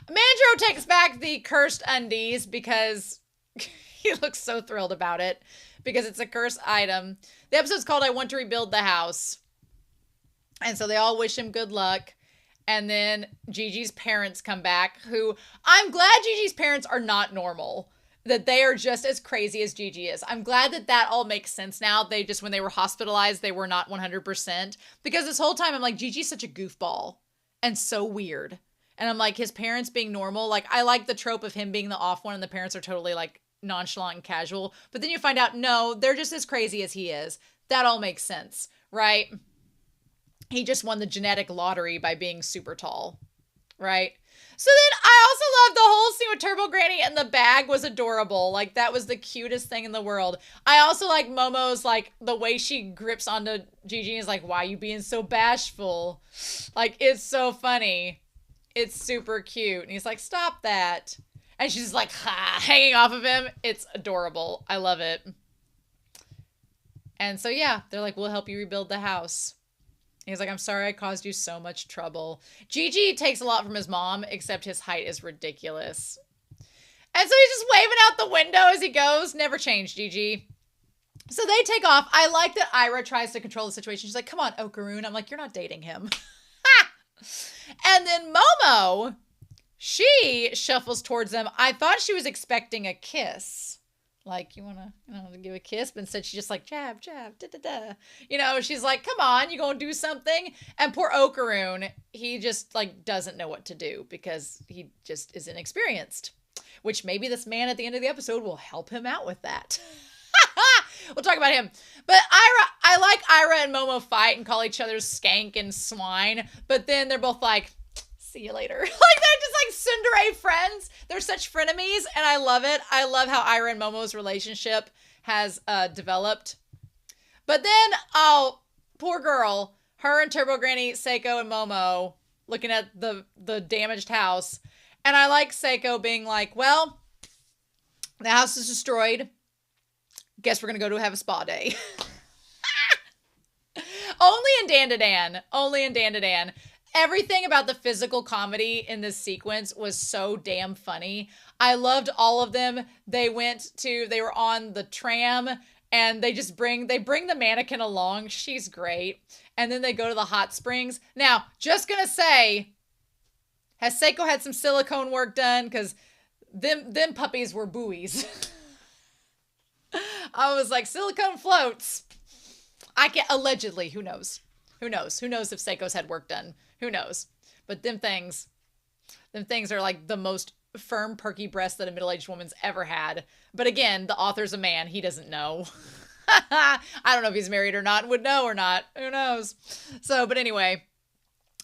Manjiro takes back the cursed undies because he looks so thrilled about it. Because it's a cursed item. The episode's called I Want to Rebuild the House. And so they all wish him good luck. And then Gigi's parents come back, who I'm glad Gigi's parents are not normal. That they are just as crazy as Gigi is. I'm glad that all makes sense now. They just, when they were hospitalized, they were not 100%. Because this whole time, I'm like, Gigi's such a goofball. And so weird. And I'm like, his parents being normal. Like, I like the trope of him being the off one and the parents are totally, like, nonchalant and casual. But then you find out, no, they're just as crazy as he is. That all makes sense, right? He just won the genetic lottery by being super tall, right? So then I also love the whole scene with Turbo Granny and the bag was adorable. Like, that was the cutest thing in the world. I also like Momo's, like, the way she grips onto Gigi and is like, why are you being so bashful? Like, it's so funny. It's super cute. And he's like, stop that. And she's like, ha, hanging off of him. It's adorable. I love it. And so, yeah, they're like, we'll help you rebuild the house. He's like, I'm sorry I caused you so much trouble. Gigi takes a lot from his mom, except his height is ridiculous. And so he's just waving out the window as he goes. Never change, Gigi. So they take off. I like that Ira tries to control the situation. She's like, come on, Okarun. I'm like, you're not dating him. And then Momo, she shuffles towards them. I thought she was expecting a kiss. Like, you want to give a kiss? But instead, she's just like, jab, jab, da-da-da. She's like, come on, you gonna do something? And poor Okarun, he just, like, doesn't know what to do because he just is inexperienced. Which maybe this man at the end of the episode will help him out with that. We'll talk about him. But I like Ira and Momo fight and call each other skank and swine. But then they're both like, see you later. Like, they're just like tsundere friends. They're such frenemies, and I love it. I love how Ira and Momo's relationship has developed. But then, poor girl, her and Turbo Granny, Seiko, and Momo looking at the damaged house. And I like Seiko being like, well, the house is destroyed. Guess we're going to have a spa day. Only in DanDaDan. Only in DanDaDan. Everything about the physical comedy in this sequence was so damn funny. I loved all of them. They were on the tram and they bring the mannequin along. She's great. And then they go to the hot springs. Now, just gonna say, has Seiko had some silicone work done? Because them puppies were buoys. I was like, silicone floats. I can't, allegedly, who knows? Who knows? Who knows if Seiko's had work done? Who knows? But them things are like the most firm, perky breasts that a middle-aged woman's ever had. But again, the author's a man. He doesn't know. I don't know if he's married or not, would know or not. Who knows? So, but anyway,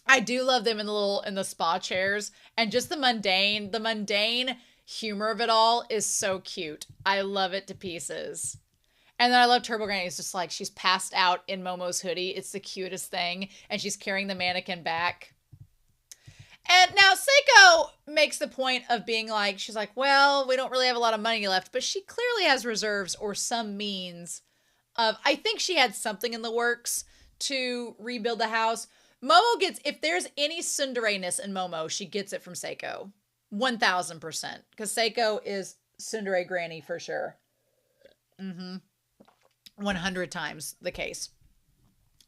I do love them in the spa chairs, and just the mundane humor of it all is so cute. I love it to pieces. And then I love Turbo Granny. It's just like she's passed out in Momo's hoodie. It's the cutest thing. And she's carrying the mannequin back. And now Seiko makes the point of being like, she's like, well, we don't really have a lot of money left. But she clearly has reserves or some means of, I think she had something in the works to rebuild the house. Momo gets, if there's any tsundere-ness in Momo, she gets it from Seiko. 1000%. Because Seiko is tsundere granny for sure. 100 times the case.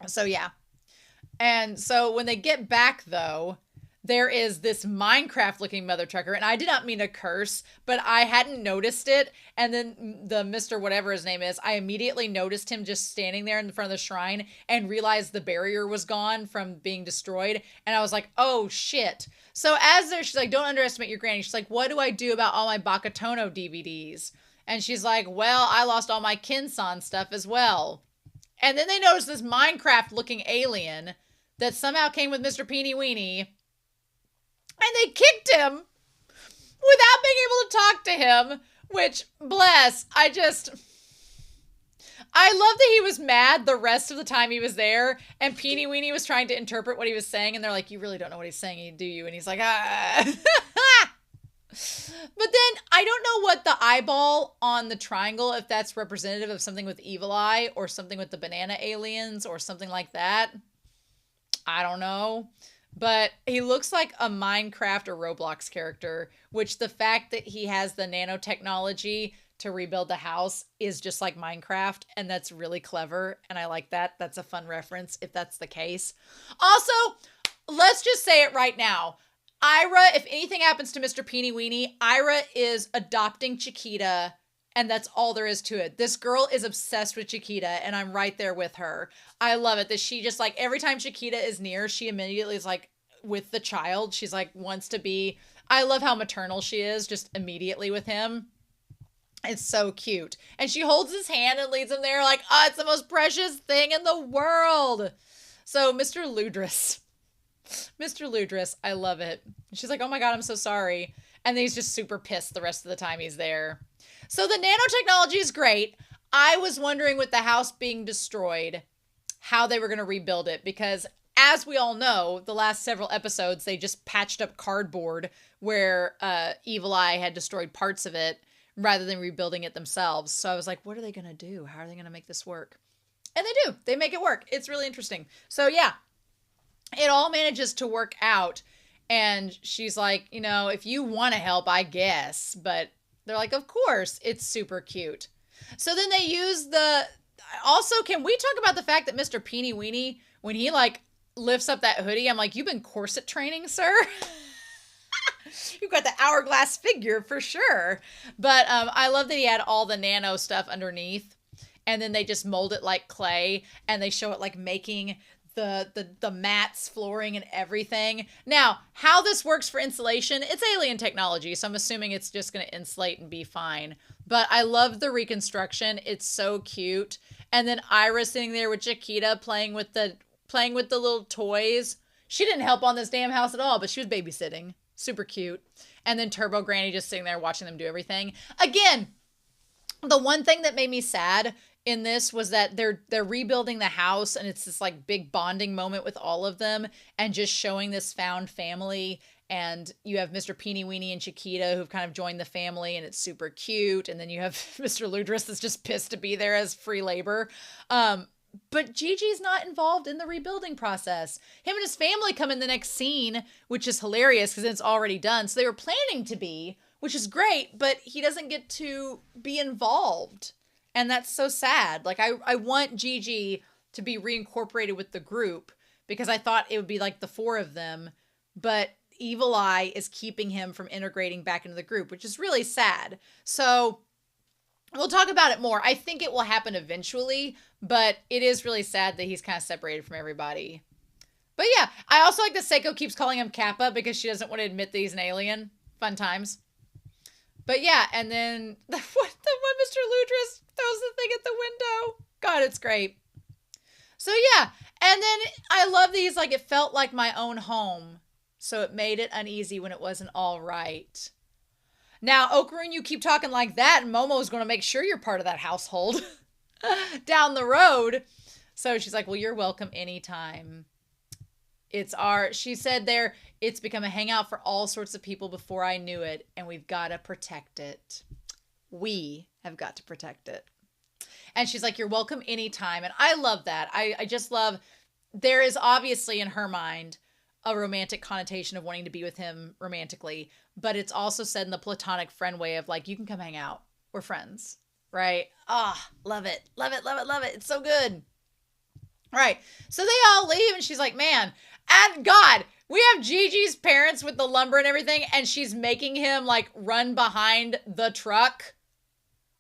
So yeah. And so when they get back though, there is this Minecraft looking mother trucker, and I did not mean to curse, but I hadn't noticed it. And then the Mr. whatever his name is, I immediately noticed him just standing there in front of the shrine and realized the barrier was gone from being destroyed. And I was like, oh shit. So as there, she's like, don't underestimate your granny. She's like, what do I do about all my Bakatono DVDs? And she's like, well, I lost all my Kinsan stuff as well. And then they notice this Minecraft looking alien that somehow came with Mr. Peeny Weeny. And they kicked him without being able to talk to him, which, bless, I love that he was mad the rest of the time he was there, and Peeny Weeny was trying to interpret what he was saying, and they're like, you really don't know what he's saying, do you? And he's like, ah. But then, I don't know what the eyeball on the triangle, if that's representative of something with evil eye, or something with the banana aliens, or something like that. I don't know. But he looks like a Minecraft or Roblox character, which the fact that he has the nanotechnology to rebuild the house is just like Minecraft, and that's really clever, and I like that. That's a fun reference if that's the case. Also, let's just say it right now. Ira, if anything happens to Mr. Peeny Weeny, Ira is adopting Chiquita, and that's all there is to it. This girl is obsessed with Chiquita, and I'm right there with her. I love it that she just like, every time Chiquita is near, she immediately is like with the child. She's like, wants to be, I love how maternal she is just immediately with him. It's so cute. And she holds his hand and leads him there like, oh, it's the most precious thing in the world. So Mr. Ludris, I love it. She's like, oh my God, I'm so sorry. And then he's just super pissed the rest of the time he's there. So the nanotechnology is great. I was wondering with the house being destroyed, how they were going to rebuild it. Because as we all know, the last several episodes, they just patched up cardboard where Evil Eye had destroyed parts of it rather than rebuilding it themselves. So I was like, what are they going to do? How are they going to make this work? And they do. They make it work. It's really interesting. So yeah, it all manages to work out. And she's like, you know, if you want to help, I guess. But they're like, of course. It's super cute. So then they use also, can we talk about the fact that Mr. Peeny Weeny, when he like lifts up that hoodie, I'm like, you've been corset training, sir? You've got the hourglass figure for sure. But I love that he had all the nano stuff underneath. And then they just mold it like clay. And they show it like making the mats, flooring, and everything. Now, how this works for insulation, it's alien technology, so I'm assuming it's just going to insulate and be fine. But I love the reconstruction. It's so cute. And then Ira sitting there with Chiquita playing with the little toys. She didn't help on this damn house at all, but she was babysitting. Super cute. And then Turbo Granny just sitting there watching them do everything. Again, the one thing that made me sad in this was that they're rebuilding the house, and it's this like big bonding moment with all of them and just showing this found family. And you have Mr. Peeny Weeny and Chiquita who've kind of joined the family, and it's super cute. And then you have Mr. Ludris that's just pissed to be there as free labor. But Gigi's not involved in the rebuilding process. Him and his family come in the next scene, which is hilarious because it's already done. So they were planning to be, which is great, but he doesn't get to be involved. And that's so sad. Like, I want Gigi to be reincorporated with the group because I thought it would be like the four of them. But Evil Eye is keeping him from integrating back into the group, which is really sad. So we'll talk about it more. I think it will happen eventually, but it is really sad that he's kind of separated from everybody. But yeah, I also like that Seiko keeps calling him Kappa because she doesn't want to admit that he's an alien. Fun times. But yeah, and then when Mr. Ludris throws the thing at the window. God, it's great. So yeah, and then I love these, like, it felt like my own home, so it made it uneasy when it wasn't all right. Now, Okarun, you keep talking like that, and Momo's going to make sure you're part of that household down the road. So she's like, well, you're welcome anytime. She said there, it's become a hangout for all sorts of people before I knew it, and we've got to protect it. We have got to protect it. And she's like, you're welcome anytime. And I love that. I just love, there is obviously in her mind a romantic connotation of wanting to be with him romantically, but it's also said in the platonic friend way of like, you can come hang out. We're friends, right? Ah, love it. Love it, love it, love it. It's so good. Right. So they all leave and she's like, man, and God, we have Gigi's parents with the lumber and everything, and she's making him like run behind the truck.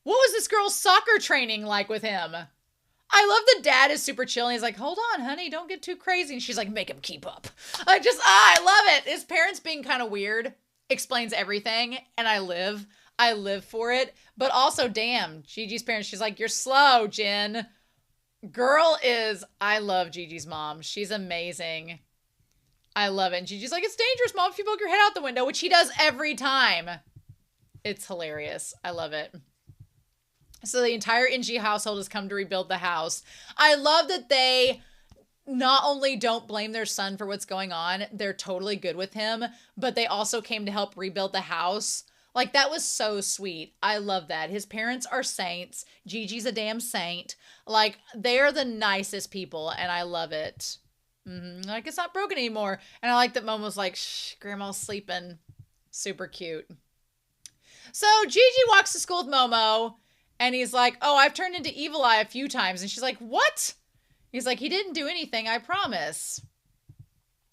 What was this girl's soccer training like with him? I love the dad is super chill. And he's like, hold on, honey, don't get too crazy. And she's like, make him keep up. I love it. His parents being kind of weird explains everything. And I live for it. But also, damn, Gigi's parents, she's like, you're slow, Jin. I love Gigi's mom. She's amazing. I love it. And Gigi's like, it's dangerous, Mom, if you poke your head out the window, which he does every time. It's hilarious. I love it. So the entire NG household has come to rebuild the house. I love that they not only don't blame their son for what's going on, they're totally good with him, but they also came to help rebuild the house. Like, that was so sweet. I love that. His parents are saints. Gigi's a damn saint. Like, they're the nicest people, and I love it. Like, it's not broken anymore. And I like that Momo's like, shh, Grandma's sleeping. Super cute. So Gigi walks to school with Momo. And he's like, oh, I've turned into Evil Eye a few times. And she's like, what? He's like, he didn't do anything, I promise.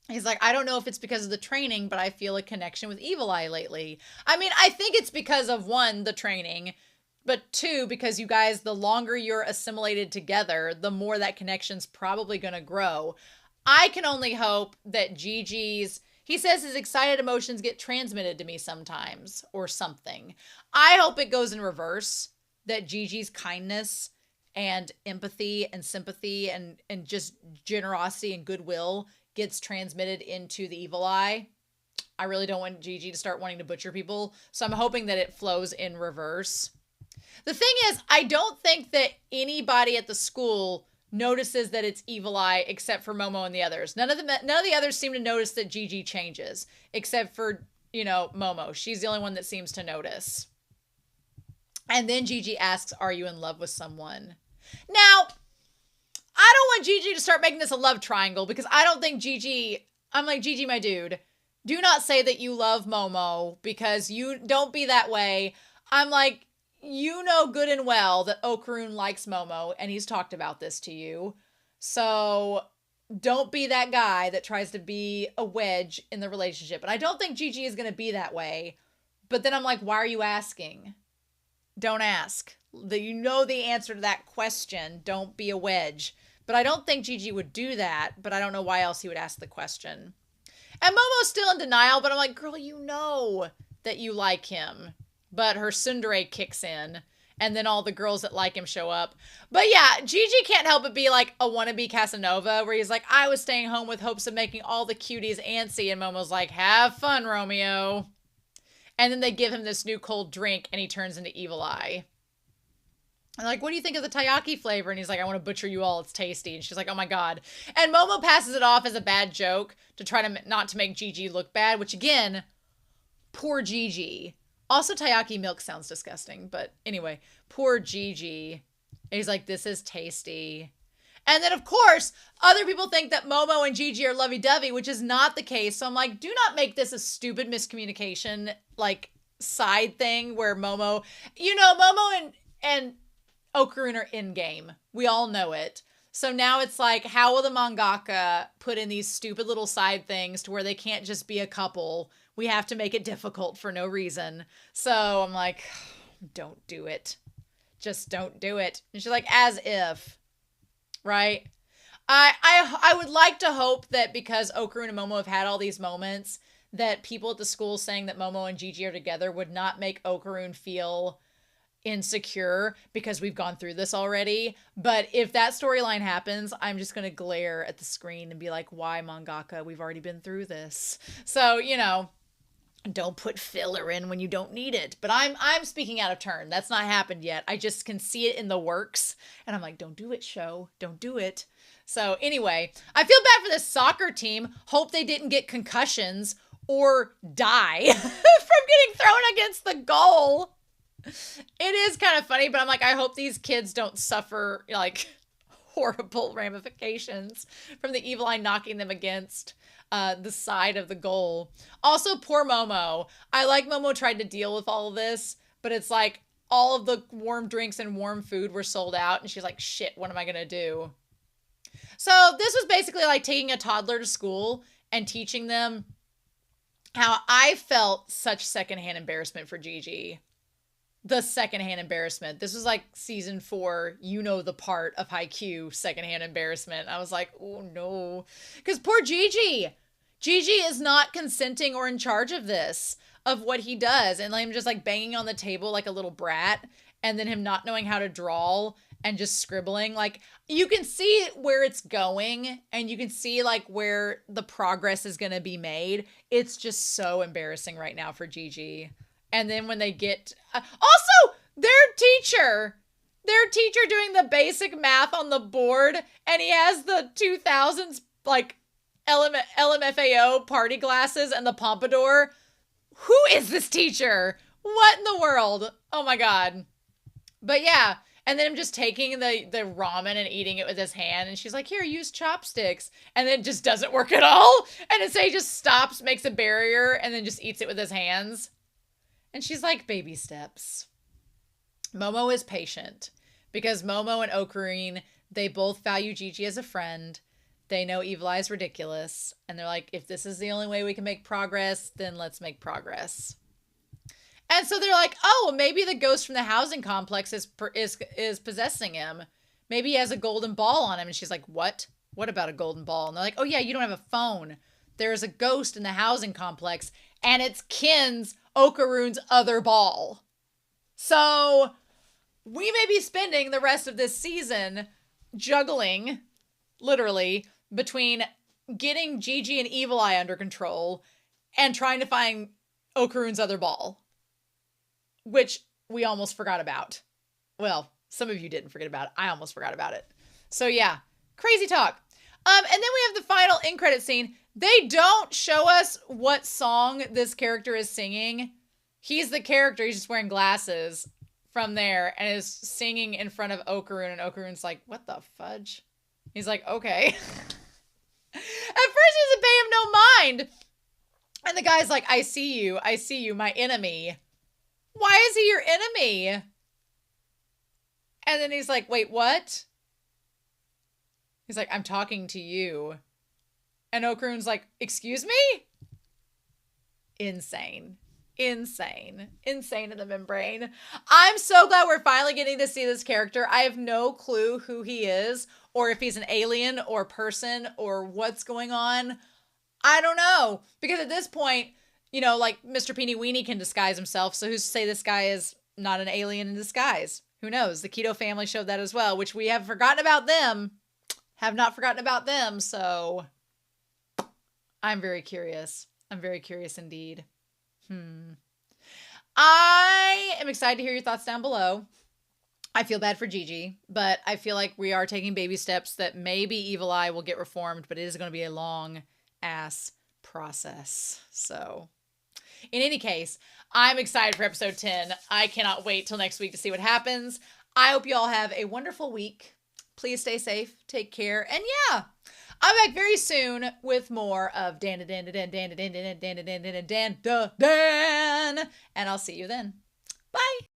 He's like, I don't know if it's because of the training, but I feel a connection with Evil Eye lately. I mean, I think it's because of, one, the training, but two, because you guys, the longer you're assimilated together, the more that connection's probably going to grow. I can only hope that Gigi's, he says his excited emotions get transmitted to me sometimes, or something. I hope it goes in reverse. That Gigi's kindness and empathy and sympathy and just generosity and goodwill gets transmitted into the Evil Eye. I really don't want Gigi to start wanting to butcher people, so I'm hoping that it flows in reverse. The thing is, I don't think that anybody at the school notices that it's Evil Eye except for Momo and the others. None of the others seem to notice that Gigi changes, except for, Momo. She's the only one that seems to notice. And then Gigi asks, are you in love with someone? Now, I don't want Gigi to start making this a love triangle because I don't think I'm like, Gigi, my dude, do not say that you love Momo because you don't be that way. I'm like, you know good and well that Okarun likes Momo and he's talked about this to you. So don't be that guy that tries to be a wedge in the relationship. And I don't think Gigi is going to be that way. But then I'm like, why are you asking? Don't ask. You know the answer to that question. Don't be a wedge. But I don't think Gigi would do that, but I don't know why else he would ask the question. And Momo's still in denial, but I'm like, girl, you know that you like him. But her tsundere kicks in, and then all the girls that like him show up. But yeah, Gigi can't help but be like a wannabe Casanova, where he's like, I was staying home with hopes of making all the cuties antsy, and Momo's like, have fun, Romeo. And then they give him this new cold drink, and he turns into Evil Eye. And like, what do you think of the taiyaki flavor? And he's like, I want to butcher you all. It's tasty. And she's like, oh my God. And Momo passes it off as a bad joke to try to not to make Gigi look bad, which again, poor Gigi. Also, taiyaki milk sounds disgusting. But anyway, poor Gigi. And he's like, this is tasty. And then, of course, other people think that Momo and Gigi are lovey-dovey, which is not the case. So I'm like, do not make this a stupid miscommunication, like, side thing where Momo, Momo and Okarun are in-game. We all know it. So now it's like, how will the mangaka put in these stupid little side things to where they can't just be a couple? We have to make it difficult for no reason. So I'm like, don't do it. Just don't do it. And she's like, as if. Right? I would like to hope that because Okarun and Momo have had all these moments, that people at the school saying that Momo and Gigi are together would not make Okarun feel insecure because we've gone through this already. But if that storyline happens, I'm just going to glare at the screen and be like, why, mangaka? We've already been through this. So, don't put filler in when you don't need it. But I'm speaking out of turn. That's not happened yet. I just can see it in the works. And I'm like, don't do it, show. Don't do it. So anyway, I feel bad for this soccer team. Hope they didn't get concussions or die from getting thrown against the goal. It is kind of funny, but I'm like, I hope these kids don't suffer like horrible ramifications from the evil eye knocking them against the side of the goal. Also, poor Momo. I like Momo tried to deal with all of this, but it's like all of the warm drinks and warm food were sold out, and she's like, shit, what am I gonna do? So this was basically like taking a toddler to school and teaching them how I felt such secondhand embarrassment for Gigi. The secondhand embarrassment. This was like season 4, the part of Haikyuu secondhand embarrassment. I was like, oh no. Because poor Gigi. Gigi is not consenting or in charge of this, of what he does. And him just like banging on the table like a little brat. And then him not knowing how to draw and just scribbling. Like, you can see where it's going. And you can see like where the progress is going to be made. It's just so embarrassing right now for Gigi. And then when they get... also, their teacher doing the basic math on the board, and he has the 2000s, like, LMFAO party glasses and the pompadour. Who is this teacher? What in the world? Oh, my God. But, yeah. And then him just taking the ramen and eating it with his hand. And she's like, here, use chopsticks. And then it just doesn't work at all. And instead he just stops, makes a barrier, and then just eats it with his hands. And she's like, baby steps. Momo is patient because Momo and Okarun, they both value Gigi as a friend. They know Evil Eye's ridiculous. And they're like, if this is the only way we can make progress, then let's make progress. And so they're like, oh, maybe the ghost from the housing complex is possessing him. Maybe he has a golden ball on him. And she's like, what? What about a golden ball? And they're like, oh yeah, you don't have a phone. There's a ghost in the housing complex. And it's Ken's, Okarun's other ball. So we may be spending the rest of this season juggling, literally, between getting Gigi and Evil Eye under control and trying to find Okarun's other ball, which we almost forgot about. Well, some of you didn't forget about it. I almost forgot about it. So yeah, crazy talk. And then we have the final end credit scene. They don't show us what song this character is singing. He's the character. He's just wearing glasses from there and is singing in front of Okarun. And Okarun's like, what the fudge? He's like, okay. At first he doesn't pay him no mind. And the guy's like, I see you, my enemy. Why is he your enemy? And then he's like, wait, what? He's like, I'm talking to you. And Okarun's like, excuse me? Insane in the membrane. I'm so glad we're finally getting to see this character. I have no clue who he is or if he's an alien or person or what's going on. I don't know. Because at this point, like Mr. Peeny Weenie can disguise himself. So who's to say this guy is not an alien in disguise? Who knows? The Keto family showed that as well, which we have forgotten about them. Have not forgotten about them. So I'm very curious. I'm very curious indeed. I am excited to hear your thoughts down below. I feel bad for Gigi, but I feel like we are taking baby steps that maybe Evil Eye will get reformed, but it is going to be a long ass process. So in any case, I'm excited for episode 10. I cannot wait till next week to see what happens. I hope you all have a wonderful week. Please stay safe. Take care. And yeah, I'm back very soon with more of DanDaDan. And I'll see you then. Bye.